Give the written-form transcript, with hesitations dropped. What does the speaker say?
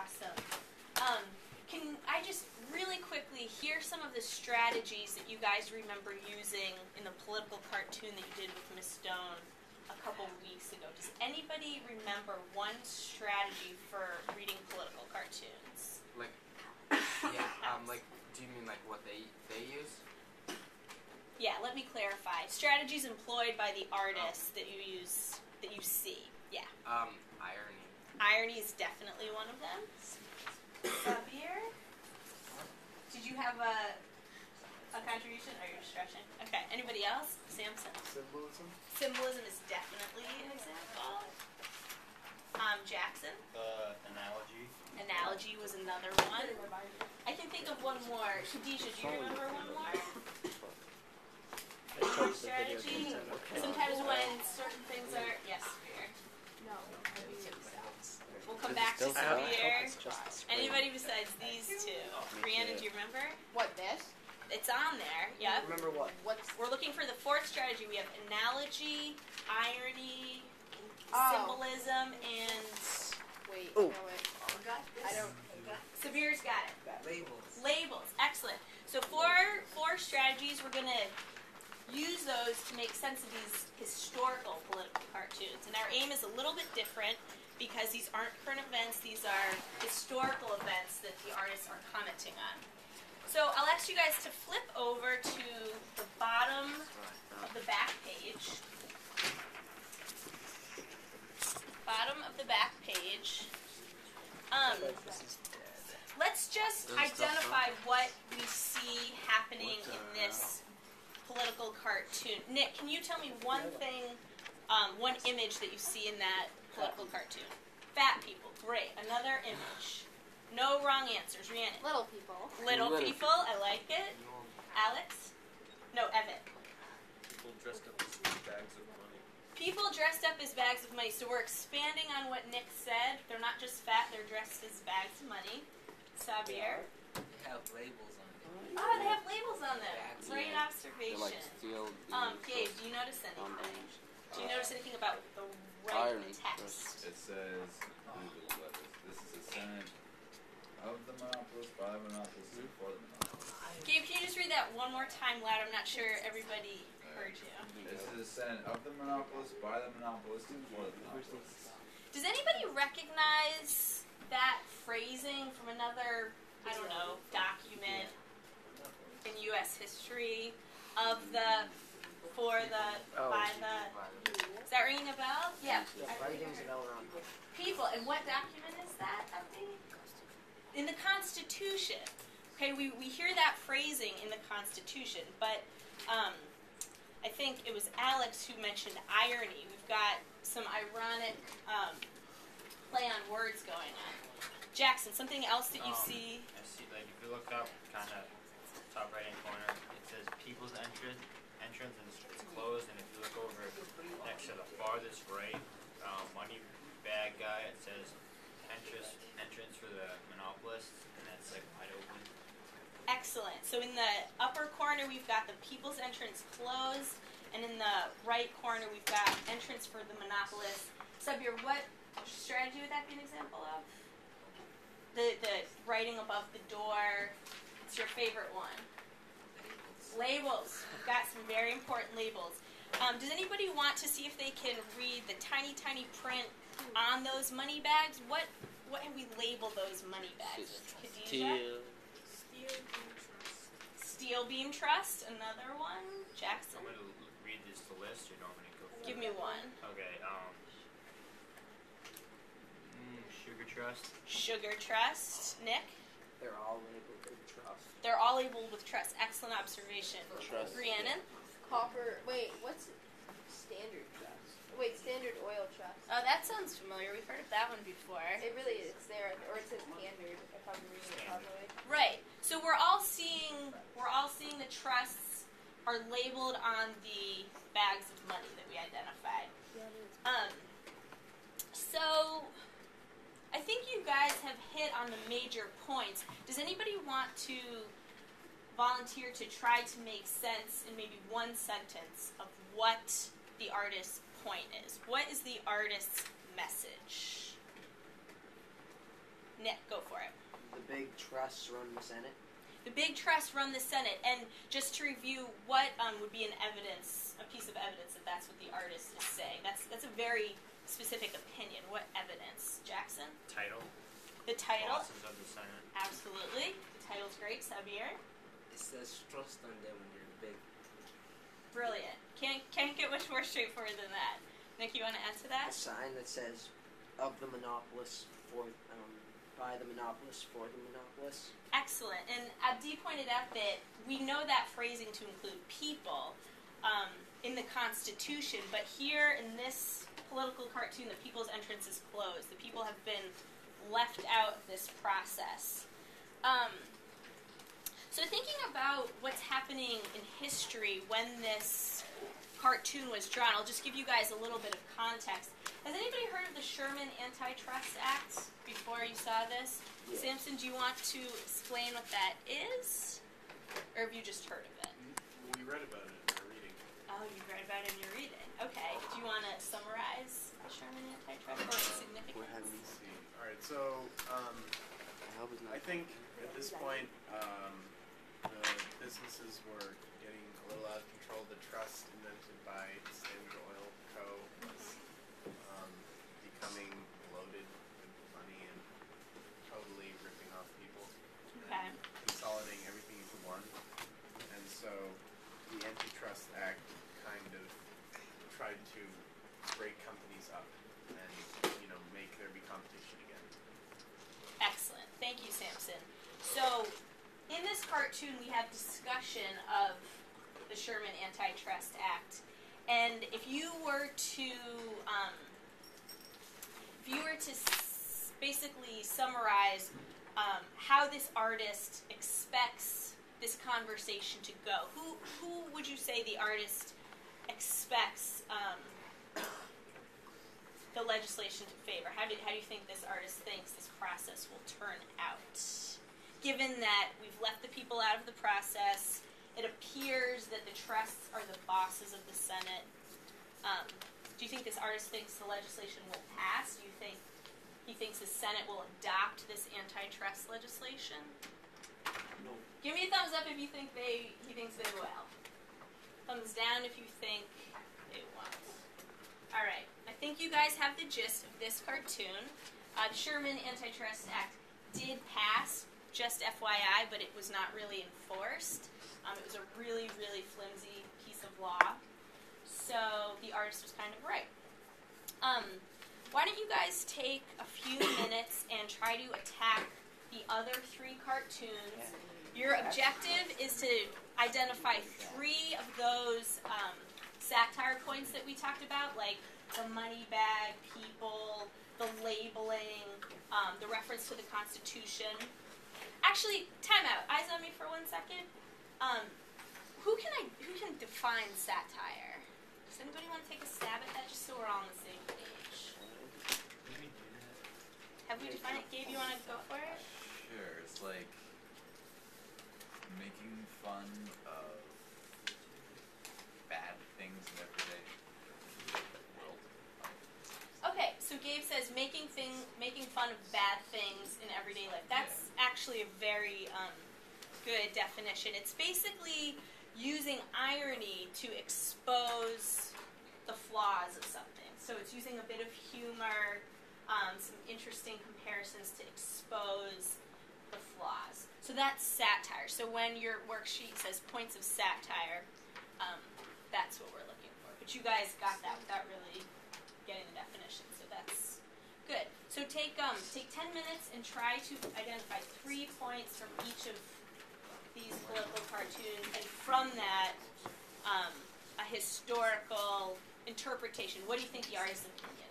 Awesome. Can I just really quickly hear some of the strategies that you guys remember using in the political cartoon that you did with Miss Stone a couple weeks ago? Does anybody remember one strategy for reading political cartoons? Like, yeah, like, do you mean like what they use? Yeah, let me clarify. Strategies employed by the artists that you use, that you see. Yeah. Irony. Irony is definitely one of them. Xavier? Did you have a contribution? Or you're stretching? Okay. Anybody else? Samson? Symbolism. Symbolism is definitely an example. Jackson? Analogy. Analogy was another one. I can think of one more. Khadijah, do you remember one more? Strategy. Sometimes when certain things are... Yes, Veer. No. We'll come back to Veer. Anybody besides these two? Brianna, do you remember? What, this? It's on there. Yep. Remember what? We're looking for the fourth strategy. We have analogy, irony, symbolism, and... Wait, Ooh. no, wait. I don't... Savir's got it. Labels. Labels. Excellent. So four strategies. We're going to use those to make sense of these historical political cartoons. And our aim is a little bit different because these aren't current events. These are historical events that the artists are commenting on. So I'll ask you guys to flip over to the bottom of the back page. Bottom of the back page. Let's just identify what we see happening in this political cartoon. Nick, can you tell me one thing, one image that you see in that political cartoon? Fat people. Great. Another image. No wrong answers. Rhiannon. Little people. Little people. I like it. Alex? No, Evan. People dressed up as bags of money. People dressed up as bags of money. So we're expanding on what Nick said. They're not just fat, they're dressed as bags of money. Xavier? They have labels on them. Oh, they have labels on them. Bags, Great yeah. observation. They're like steel. Gabe, do you notice anything? Do you notice anything about the writing Irony. text? It says, this is a Senate of the monopolist, by the monopolist, and for the monopolist. Gabe, can you just read that one more time loud? I'm not sure everybody heard you. This is a Senate of the monopolist, by the monopolist, and for the monopolist. Does anybody recognize that phrasing from another, I don't know, document in U.S. history of the, for the, by the? Is that ringing a bell? Yeah. Writings of Elrond. People, and what document is that? In the Constitution. Okay, we hear that phrasing in the Constitution, but I think it was Alex who mentioned irony. We've got some ironic play on words going on. Jackson, something else that you see? I see, like, if you look up, kind of top right-hand corner, it says people's entrance, and it's closed, and if you look over next to the farthest right, money bag guy, it says entrance for the monopolists, and that's like wide open. Excellent. So in the upper corner, we've got the people's entrance closed, and in the right corner, we've got entrance for the monopolists. Sabir, what strategy would that be an example of? The writing above the door. It's your favorite one. Labels. We've got some very important labels. Does anybody want to see if they can read the tiny, tiny print on those money bags? What have we labeled those money bags with? Khadijah? Steel Beam Trust, another one. Jackson? I'm going to read this to list, or do you want me to go through Give me one. Okay, Sugar Trust. Sugar Trust. Nick? They're all labeled with trust. They're all labeled with trust. Excellent observation. Trust. Rhiannon? Copper. Wait, what's Standard Trust? Wait, Standard Oil Trust. Oh, that sounds familiar. We've heard of that one before. It really is. It's there, or it says Standard, if I'm reading it properly. Right. So we're all seeing the trusts are labeled on the bags of money that we identified. So I think you guys have hit on the major points. Does anybody want to volunteer to try to make sense in maybe one sentence of what the artist's point is? What is the artist's message? Nick, go trusts run the Senate? The big trusts run the Senate, and just to review, what would be a piece of evidence that that's what the artist is saying? That's a very specific opinion. What evidence, Jackson? Title. The title. Bosses of the Senate. Absolutely. The title's great. Sabir. It says trust on them when you're big. Brilliant. Can't get much more straightforward than that. Nick, you want to add to A that? sign that says of the monopolists for by the monopolists for the monopolists. Excellent. And Abdi pointed out that we know that phrasing to include people in the Constitution, but here in this political cartoon, the people's entrance is closed. The people have been left out of this process. So thinking about what's happening in history when this cartoon was drawn, I'll just give you guys a little bit of context. Has anybody heard of the Sherman Antitrust Act before you saw this? Yeah. Samson, do you want to explain what that is? Or have you just heard of it? We read about it in our reading. Oh, you read about it in your reading. Okay. Do you want to summarize the Sherman Antitrust or its significance? Let's see. Alright, so I think at this point the businesses were getting a little out of control. The trust invented by Standard Oil Co. was becoming bloated with money and totally ripping off people. Okay. Consolidating everything into one. And so the Antitrust Act kind of tried to break companies up and, make there be competition again. Excellent. Thank you, Samson. So, in this cartoon, we have discussion of the Sherman Antitrust Act, and if you were to basically summarize how this artist expects this conversation to go, who would you say the artist expects the legislation to favor? How do you think this artist thinks this process will turn out? Given that we've left the people out of the process, it appears that the trusts are the bosses of the Senate. Do you think this artist thinks the legislation will pass? Do you think he thinks the Senate will adopt this antitrust legislation? No. Give me a thumbs up if you think he thinks they will. Thumbs down if you think they won't. All right. I think you guys have the gist of this cartoon. The Sherman Antitrust Act did pass, just FYI, but it was not really enforced. It was a really, really flimsy piece of law. So the artist was kind of right. Why don't you guys take a few minutes and try to attack the other three cartoons. Your objective is to identify 3 of those satire points that we talked about, like the money bag, people, the labeling, the reference to the Constitution. Actually, time out. Eyes on me for 1 second. Who can define satire? Does anybody want to take a stab at that, just so we're all on the same page? Have we defined it? Gabe, you want to go for it? Sure, it's like making fun of bad things in everyday world. Okay, so Gabe says making fun of bad things in everyday life. That's actually a very good definition. It's basically using irony to expose the flaws of something. So it's using a bit of humor, some interesting comparisons to expose the flaws. So that's satire. So when your worksheet says points of satire, that's what we're looking for. But you guys got that without really getting the definition, so that's good. So take 10 minutes and try to identify 3 points from each of these political cartoons, and from that, a historical interpretation. What do you think the artist's opinion